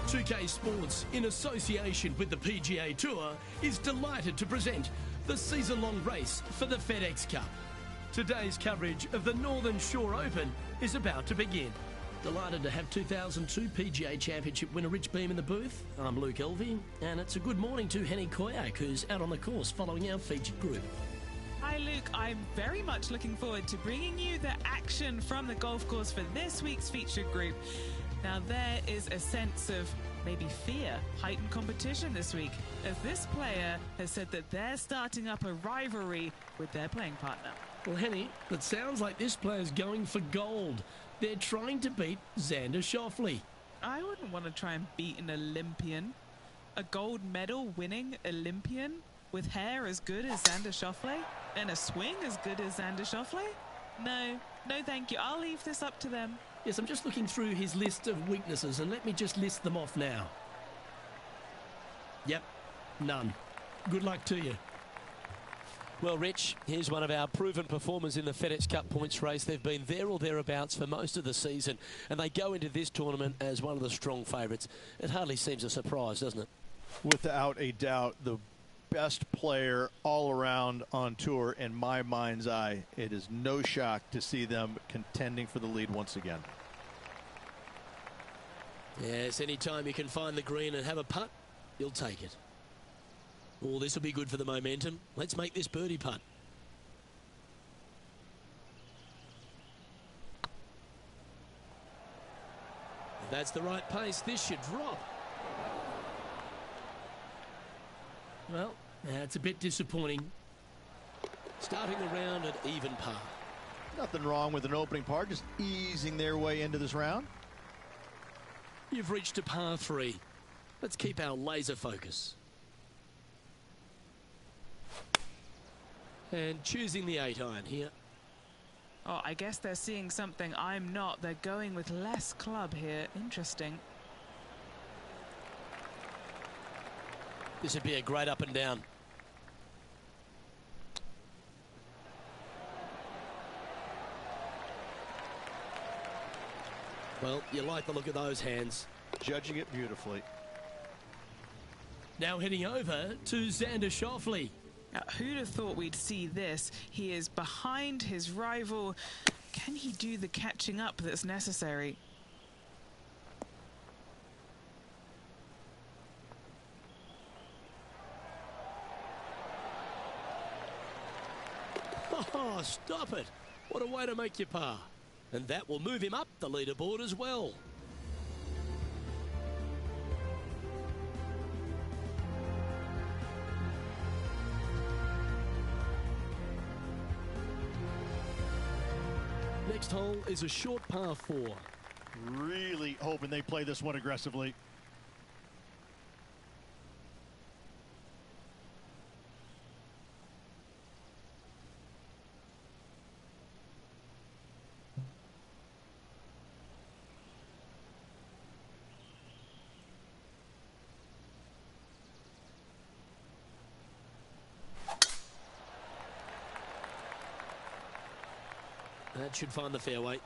2K Sports, in association with the PGA Tour, is delighted to present the season-long race for the FedEx Cup. Today's coverage of the Northern Shore Open is about to begin. Delighted to have 2002 PGA Championship winner Rich Beem in the booth. I'm Luke Elvey, and it's a good morning to Henny Koyak, who's out on the course following our featured group. Hi Luke, I'm very much looking forward to bringing you the action from the golf course for this week's featured group. Now there is a sense of maybe fear, heightened competition this week, as this player has said that they're starting up a rivalry with their playing partner. Well, Henny, it sounds like this player's going for gold. They're trying to beat Xander Schauffele. I wouldn't want to try and beat an Olympian. A gold medal winning Olympian with hair as good as Xander Schauffele and a swing as good as Xander Schauffele? No thank you. I'll leave this up to them. Yes, I'm just looking through his list of weaknesses, and let me just list them off now. Yep, none. Good luck to you. Well, Rich, here's one of our proven performers in the FedEx Cup points race. They've been there or thereabouts for most of the season, and they go into this tournament as one of the strong favourites. It hardly seems a surprise, doesn't it? Without a doubt, the best player all around on tour in my mind's eye. It is no shock to see them contending for the lead once again. Yes, anytime you can find the green and have a putt, you'll take it. Oh, this will be good for the momentum. Let's make this birdie putt. If that's the right pace, this should drop. Well, that's a bit disappointing. Starting the round at even par. Nothing wrong with an opening par, just easing their way into this round. You've reached a par 3. Let's keep our laser focus. And choosing the 8-iron here. Oh, I guess they're seeing something I'm not. They're going with less club here. Interesting. This would be a great up and down. Well, you like the look of those hands. Judging it beautifully. Now heading over to Xander Schauffele. Now, who'd have thought we'd see this? He is behind his rival. Can he do the catching up that's necessary? Oh, stop it. What a way to make your par. And that will move him up the leaderboard as well. Next hole is a short par 4. Really hoping they play this one aggressively. That should find the fairway.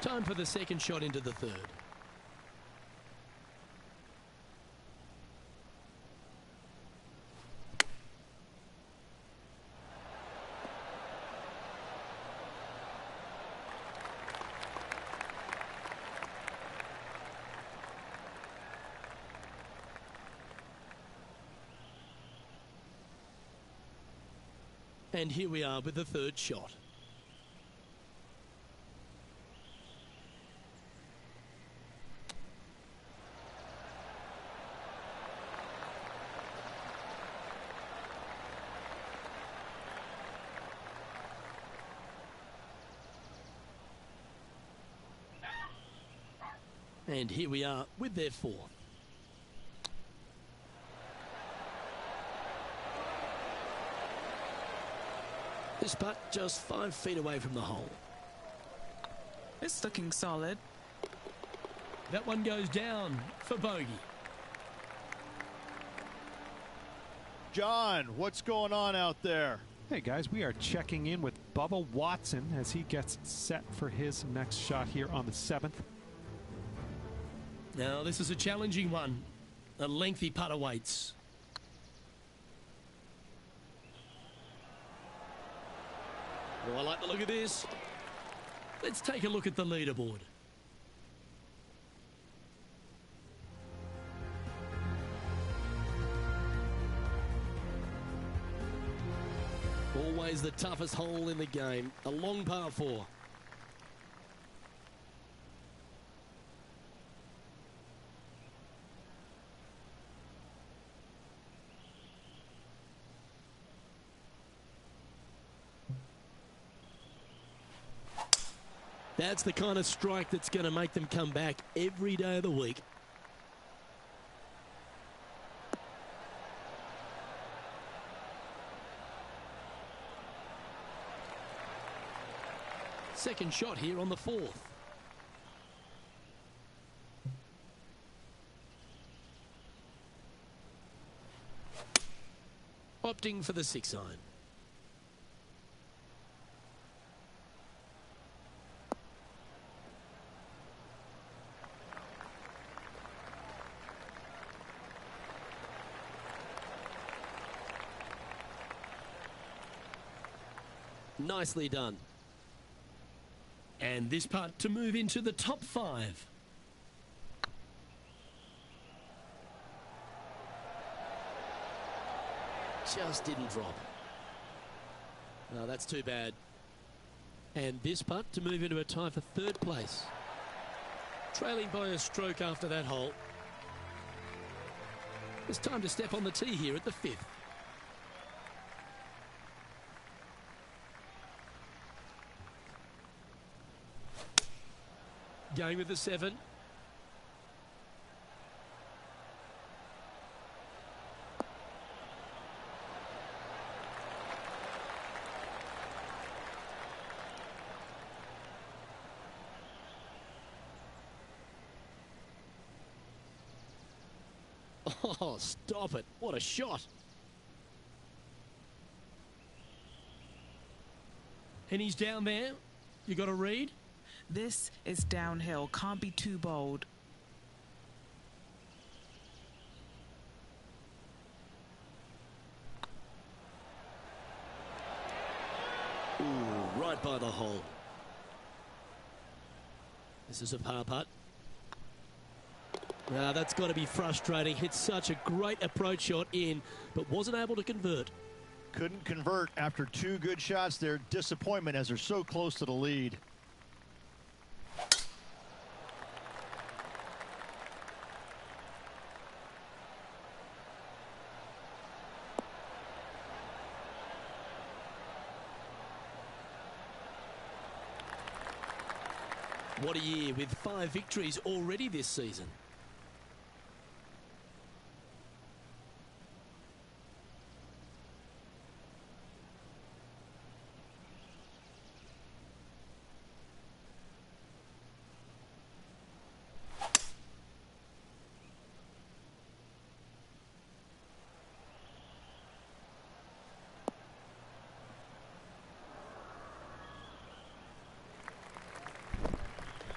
Time for the second shot into the third. And here we are with the third shot. And here we are with their fourth. This putt just 5 feet away from the hole. It's looking solid. That one goes down for bogey. John, what's going on out there? Hey guys, we are checking in with Bubba Watson as he gets set for his next shot here on the 7th. Now this is a challenging one. A lengthy putt awaits. Oh, I like the look of this. Let's take a look at the leaderboard. Always the toughest hole in the game. A long par 4. That's the kind of strike that's going to make them come back every day of the week. Second shot here on the 4th. Opting for the 6-iron. Nicely done. And this putt to move into the top 5. Just didn't drop. No, that's too bad. And this putt to move into a tie for 3rd place. Trailing by a stroke after that hole. It's time to step on the tee here at the 5th. Going with the 7. Oh, stop it. What a shot. And he's down there. You got a read? This is downhill. Can't be too bold. Ooh, right by the hole. This is a par putt. Now that's got to be frustrating. Hit such a great approach shot in, but wasn't able to convert. Couldn't convert after 2 good shots there. Disappointment as they're so close to the lead. What a year with 5 victories already this season.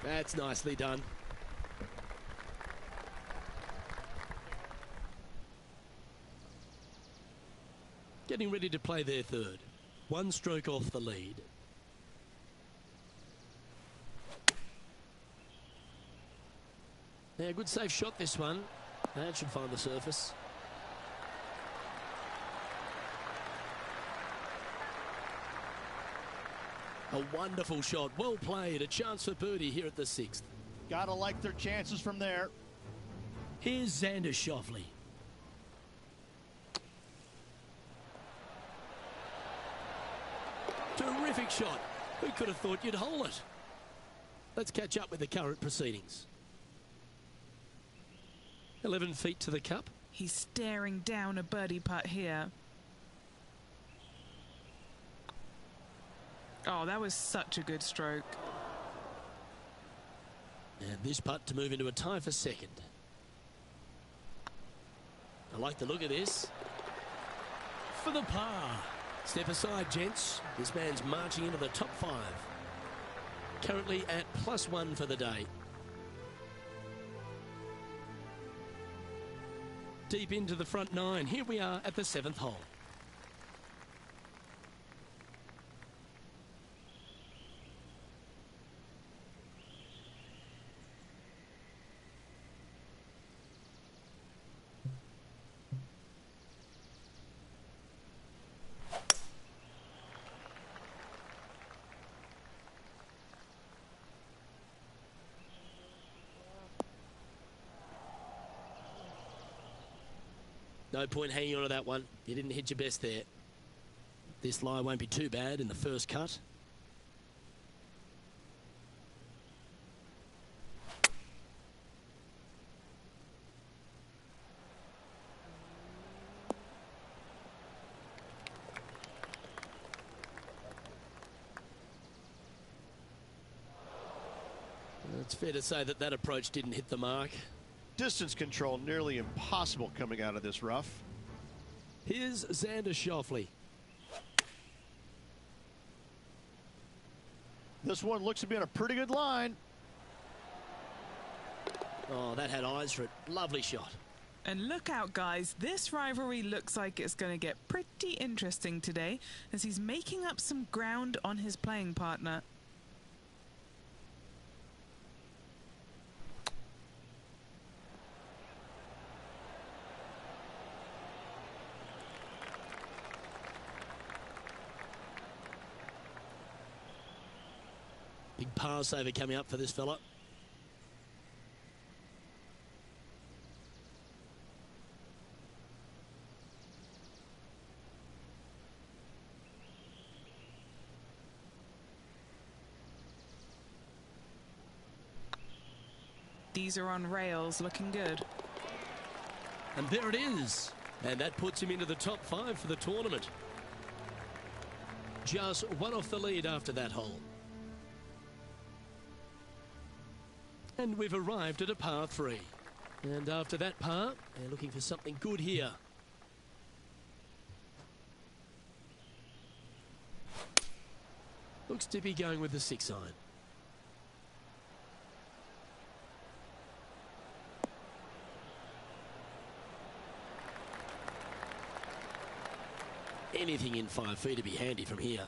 That's nicely done. Getting ready to play their 3rd. 1 stroke off the lead. Yeah, good safe shot this one. That should find the surface. A wonderful shot. Well played. A chance for birdie here at the 6th. Gotta like their chances from there. Here's Xander Schauffele. Terrific shot. Who could have thought you'd hole it? Let's catch up with the current proceedings. 11 feet to the cup. He's staring down a birdie putt here. Oh, that was such a good stroke. And this putt to move into a tie for 2nd. I like the look of this. For the par. Step aside, gents. This man's marching into the top 5. Currently at +1 for the day. Deep into the front 9. Here we are at the 7th hole. No point hanging on to that one. You didn't hit your best there. This lie won't be too bad in the first cut. It's fair to say that that approach didn't hit the mark. Distance control nearly impossible coming out of this rough. Here's Xander Schauffele. This one looks to be on a pretty good line. Oh, that had eyes for it. Lovely shot. And look out, guys. This rivalry looks like it's going to get pretty interesting today as he's making up some ground on his playing partner. Big par saver coming up for this fella. These are on rails, looking good. And there it is. And that puts him into the top 5 for the tournament. Just one off the lead after that hole. And we've arrived at a par 3. And after that par, they're looking for something good here. Looks to be going with the 6 iron. Anything in 5 feet to be handy from here.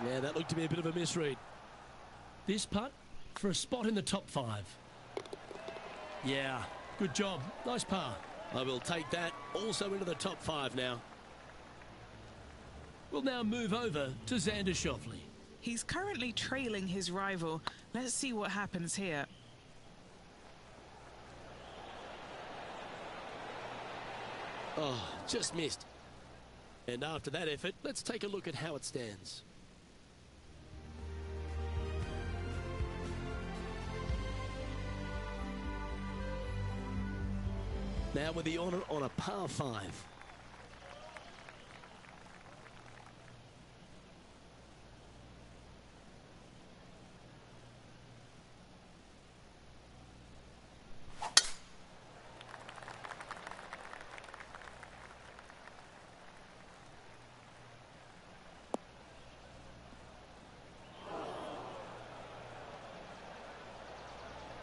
Yeah, that looked to be a bit of a misread. This putt for a spot in the top 5. Yeah, good job. Nice par. I will take that also into the top 5 now. We'll now move over to Xander Schauffele. He's currently trailing his rival. Let's see what happens here. Oh, just missed. And after that effort, let's take a look at how it stands. Now with the honour on a par 5.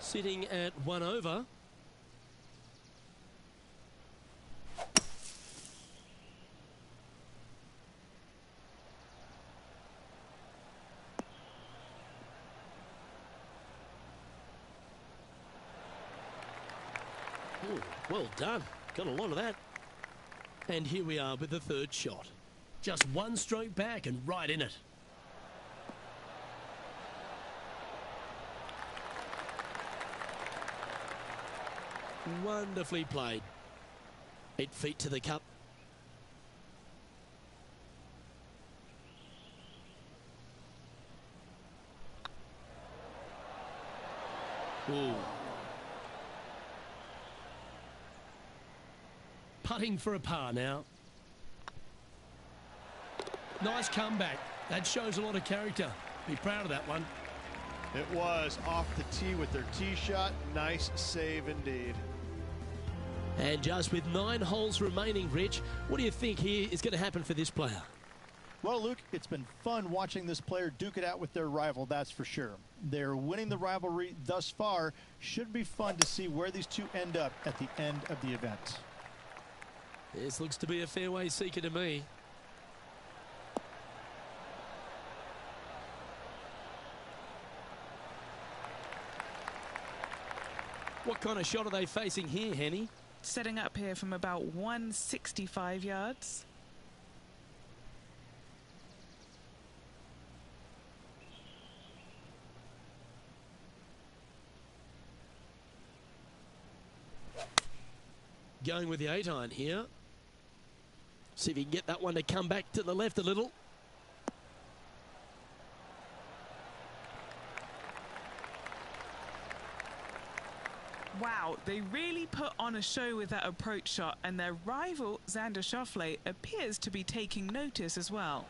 Sitting at 1 over. Ooh, well done. Got a lot of that. And here we are with the 3rd shot. Just one stroke back and right in it. Wonderfully played. 8 feet to the cup. Ooh. Putting for a par now. Nice comeback. That shows a lot of character. Be proud of that one. It was off the tee with their tee shot. Nice save indeed. And just with 9 holes remaining, Rich, what do you think here is going to happen for this player? Well, Luke, it's been fun watching this player duke it out with their rival, that's for sure. They're winning the rivalry thus far. Should be fun to see where these two end up at the end of the event. This looks to be a fairway seeker to me. What kind of shot are they facing here, Henny? Setting up here from about 165 yards. Going with the 8-iron here. See if he can get that one to come back to the left a little. Wow, they really put on a show with that approach shot, and their rival, Xander Schauffele, appears to be taking notice as well.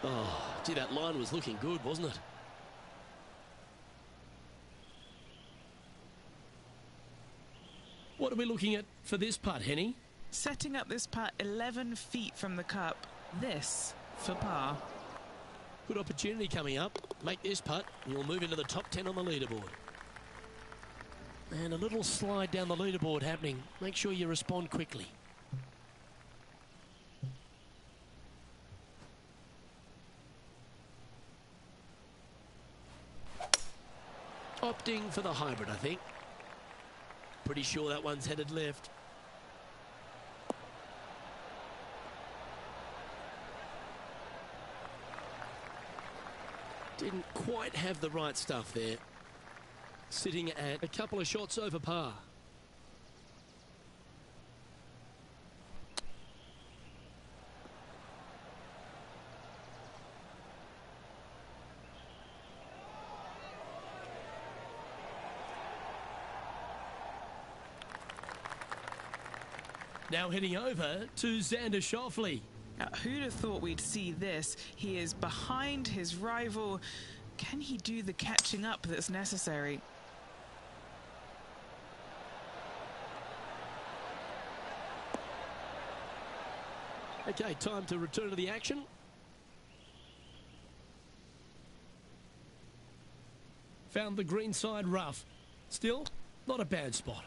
Oh, gee, that line was looking good, wasn't it? What are we looking at for this putt, Henny? Setting up this putt 11 feet from the cup. This for par. Good opportunity coming up. Make this putt, and you'll move into the top 10 on the leaderboard. And a little slide down the leaderboard happening. Make sure you respond quickly. Opting for the hybrid, I think. Pretty sure that one's headed left. Didn't quite have the right stuff there. Sitting at a couple of shots over par. Now heading over to Xander Schauffele. Now, who'd have thought we'd see this? He is behind his rival. Can he do the catching up that's necessary? Okay, time to return to the action. Found the green side rough. Still, not a bad spot.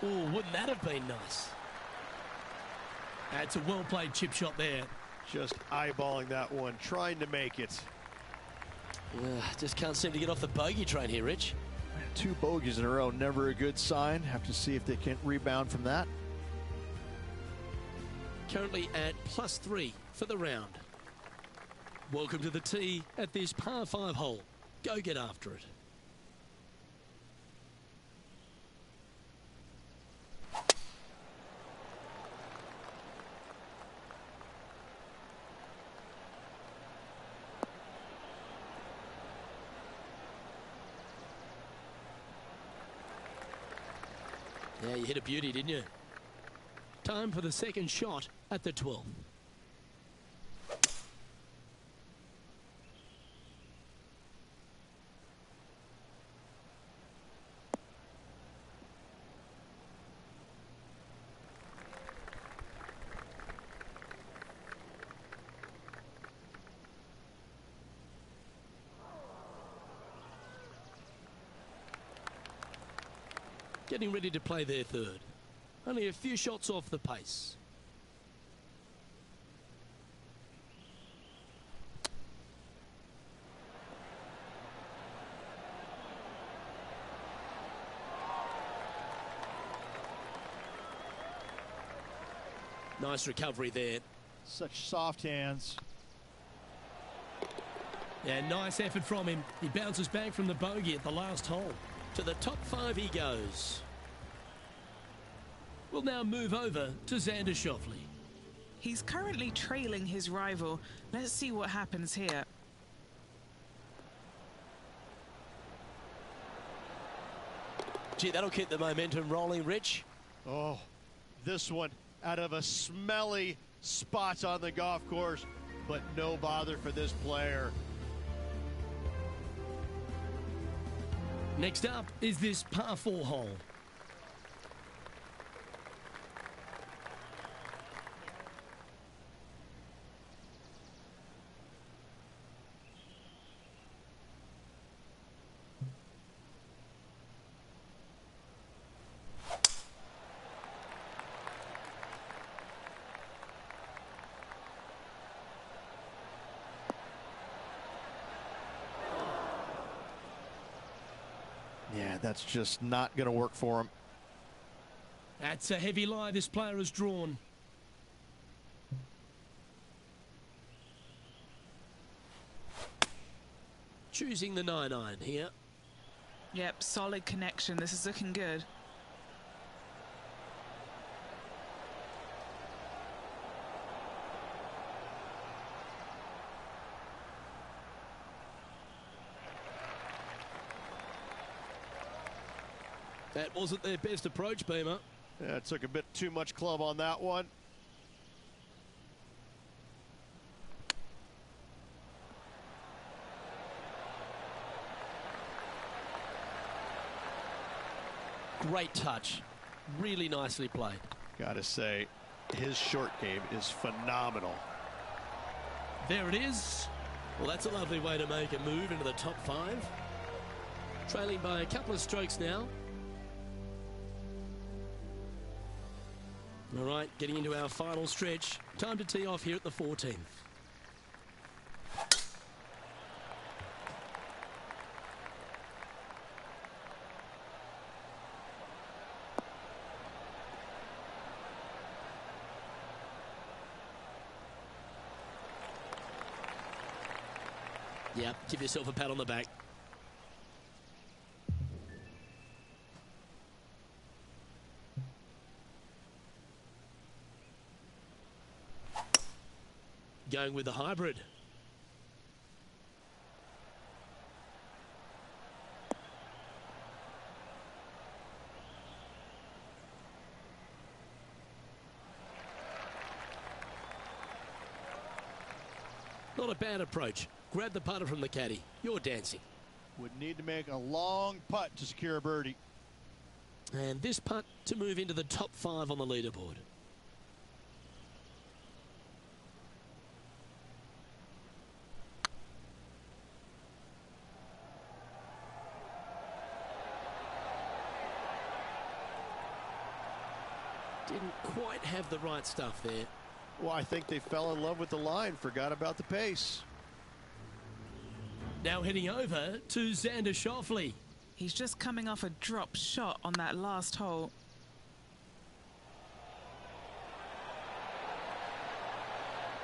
Oh, wouldn't that have been nice? That's a well-played chip shot there. Just eyeballing that one, trying to make it. Just can't seem to get off the bogey train here, Rich. 2 bogeys in a row, never a good sign. Have to see if they can rebound from that. Currently at +3 for the round. Welcome to the tee at this par 5 hole. Go get after it. Yeah, you hit a beauty, didn't you? Time for the second shot at the 12th. Getting ready to play their third. Only a few shots off the pace. Nice recovery there. Such soft hands. Yeah, nice effort from him. He bounces back from the bogey at the last hole. To the top 5 he goes. We'll now move over to Xander Schauffele. He's currently trailing his rival. Let's see what happens here. Gee, that'll keep the momentum rolling, Rich. Oh, this one out of a smelly spot on the golf course. but no bother for this player. Next up is this par 4 hole. Yeah, that's just not going to work for him. That's a heavy lie this player has drawn. Choosing the 9-iron here. Yep, solid connection. This is looking good. That wasn't their best approach, Beamer. Yeah, it took a bit too much club on that one. Great touch. Really nicely played. Gotta say, his short game is phenomenal. There it is. Well, that's a lovely way to make a move into the top 5. Trailing by a couple of strokes now. All right, getting into our final stretch. Time to tee off here at the 14th. Yep, give yourself a pat on the back. Going with the hybrid. Not a bad approach. Grab the putter from the caddy. You're dancing. Would need to make a long putt to secure a birdie. And this putt to move into the top 5 on the leaderboard. Didn't quite have the right stuff there. Well, I think they fell in love with the line, forgot about the pace. Now heading over to Xander Schauffele. He's just coming off a drop shot on that last hole.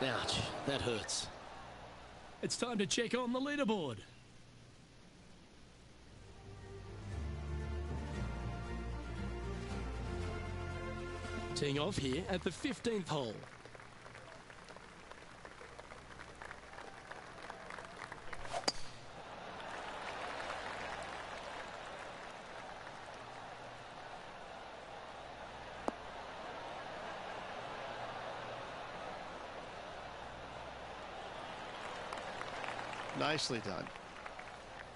Ouch, that hurts. It's time to check on the leaderboard. Teeing off here at the 15th hole. Nicely done.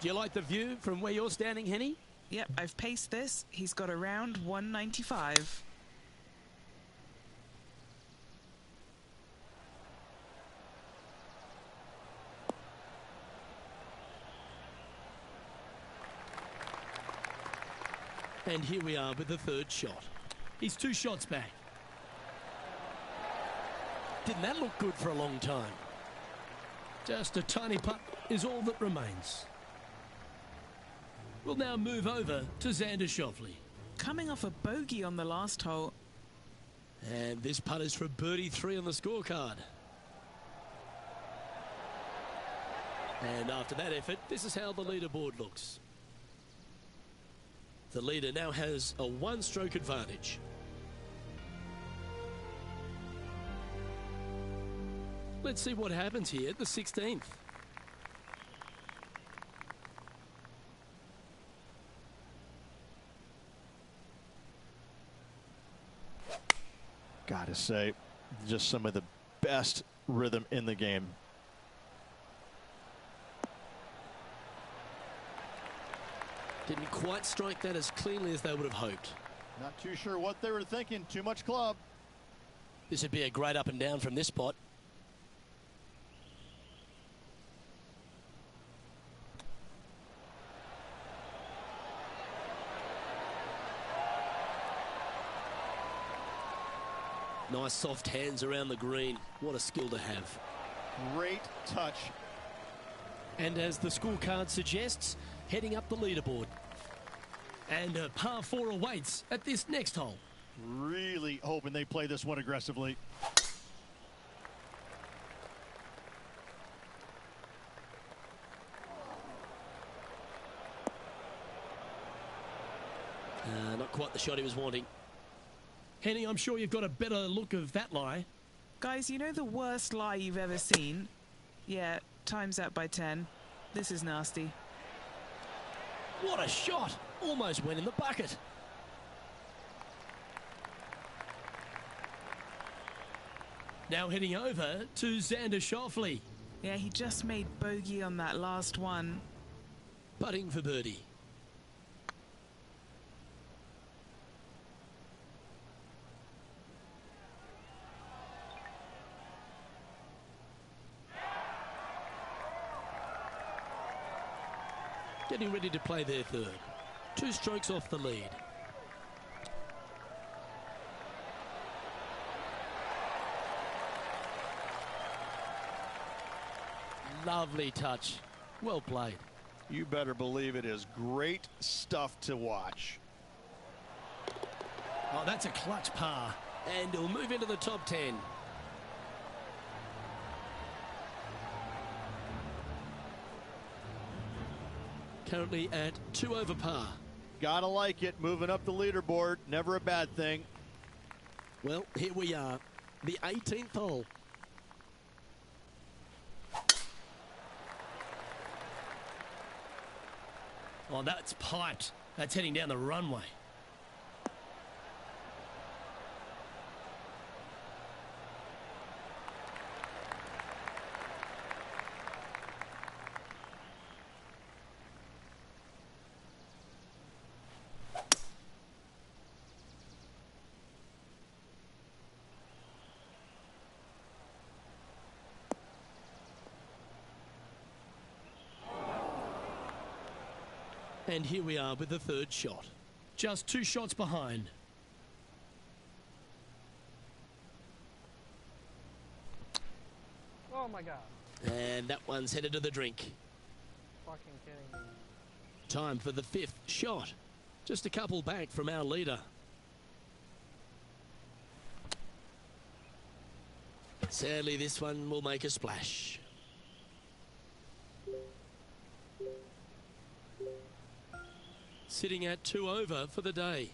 Do you like the view from where you're standing, Henny? Yep, I've paced this. He's got around 195. And here we are with the 3rd shot. He's 2 shots back. Didn't that look good for a long time? Just a tiny putt is all that remains. We'll now move over to Xander Schauffele. Coming off a bogey on the last hole. And this putt is for birdie 3 on the scorecard. And after that effort, this is how the leaderboard looks. The leader now has a 1-stroke advantage. Let's see what happens here at the 16th. Gotta say, just some of the best rhythm in the game. Didn't quite strike that as cleanly as they would have hoped. Not too sure what they were thinking. Too much club. This would be a great up and down from this spot. Nice soft hands around the green. What a skill to have. Great touch. And as the scorecard suggests, heading up the leaderboard. And a par 4 awaits at this next hole. Really hoping they play this one aggressively. Not quite the shot he was wanting. Henny, I'm sure you've got a better look of that lie. Guys, you know the worst lie you've ever seen? Yeah, time's out by 10. This is nasty. What a shot! Almost went in the bucket. Now heading over to Xander Schauffele. Yeah, he just made bogey on that last one. Putting for birdie. Getting ready to play their third. 2 strokes off the lead. Lovely touch. Well played. You better believe it is great stuff to watch. Oh, that's a clutch par. And he'll move into the top 10. Currently at 2 over par. Gotta like it. Moving up the leaderboard. Never a bad thing. Well, here we are. The 18th hole. Oh, that's piped. That's heading down the runway. And here we are with the third shot. Just 2 shots behind. Oh my god. And that one's headed to the drink. Fucking kidding me. Time for the 5th shot. Just a couple back from our leader. Sadly, this one will make a splash. Sitting at 2 over for the day.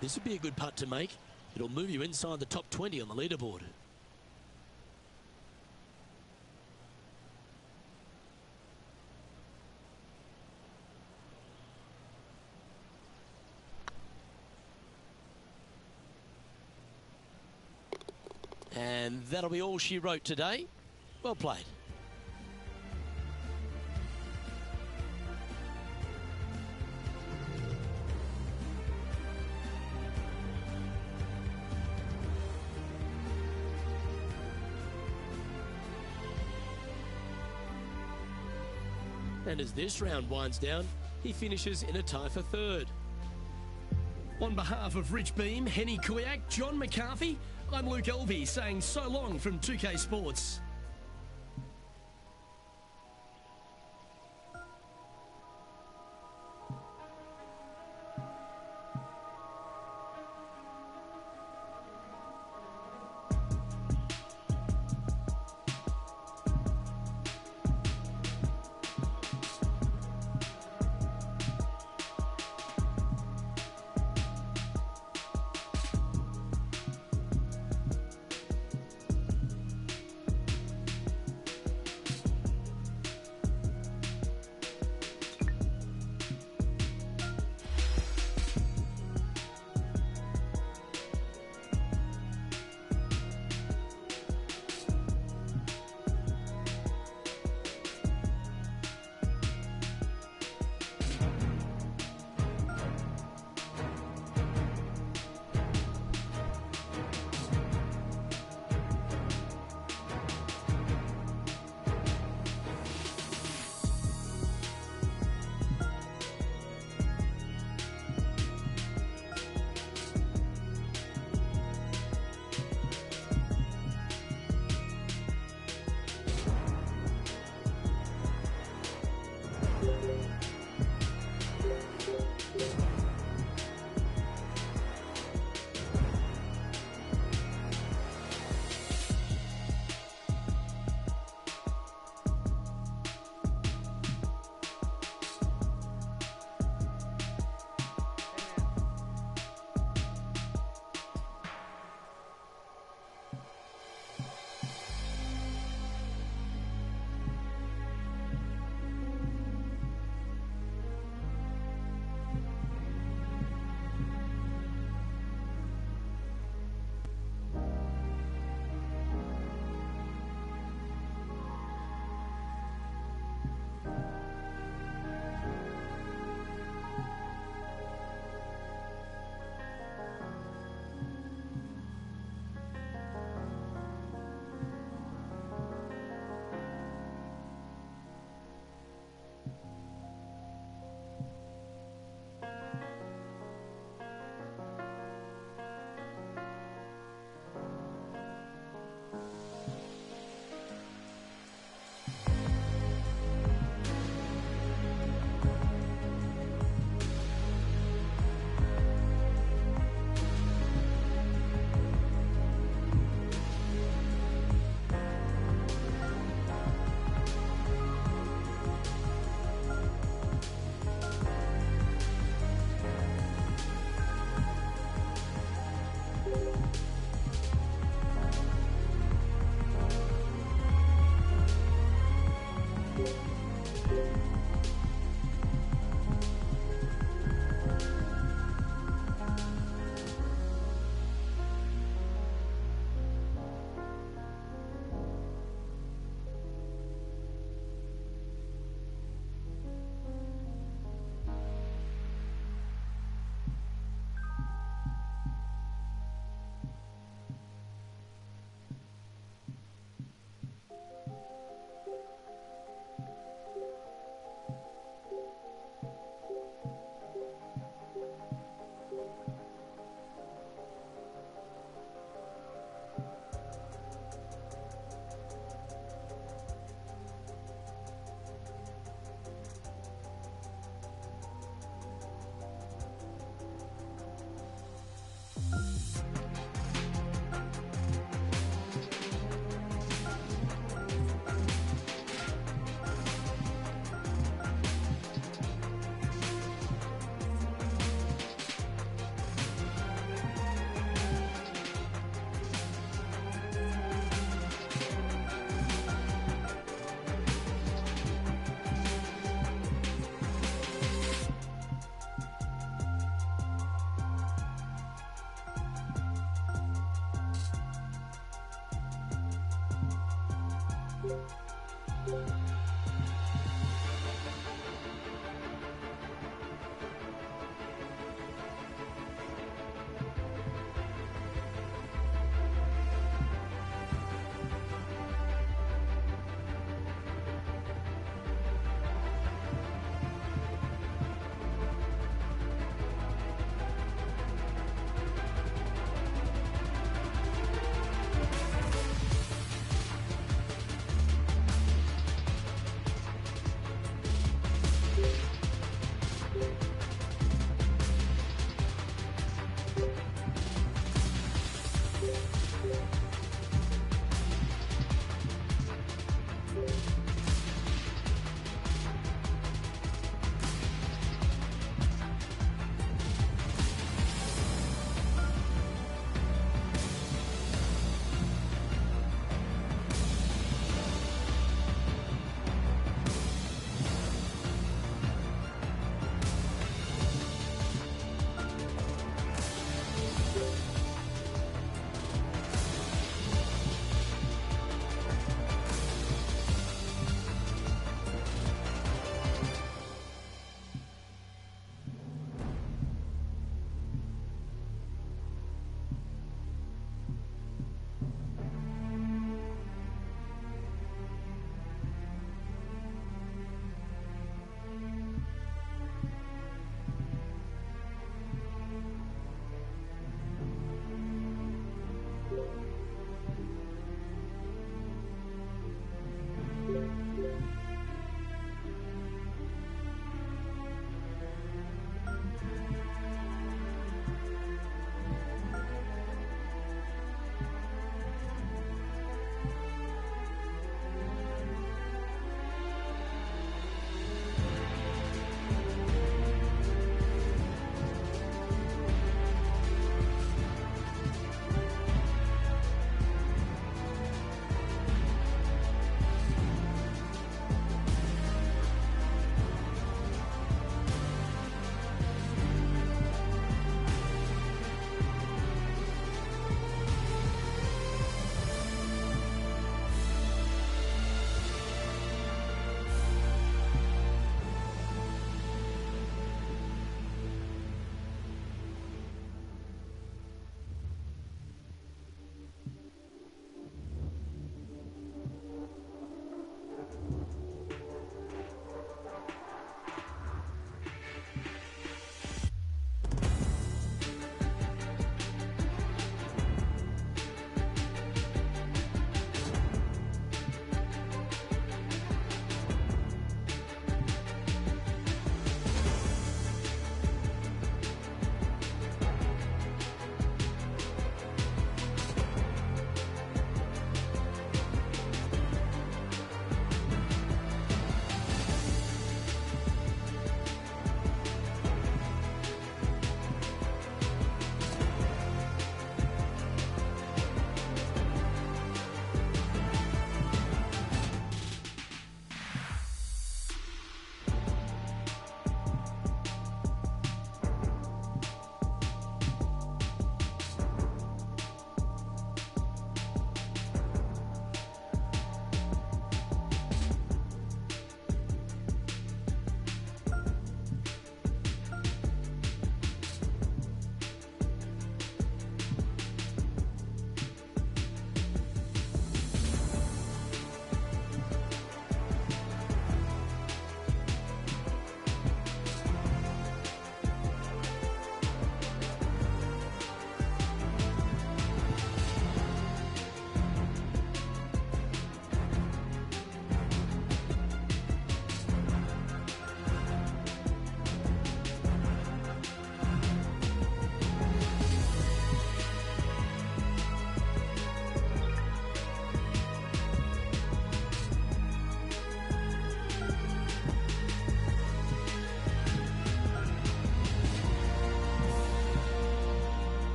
This would be a good putt to make. It'll move you inside the top 20 on the leaderboard. And that'll be all she wrote today. Well played. And as this round winds down, he finishes in a tie for third. On behalf of Rich Beam, Henny Kuyak, John McCarthy, I'm Luke Elvey saying so long from 2K Sports. you.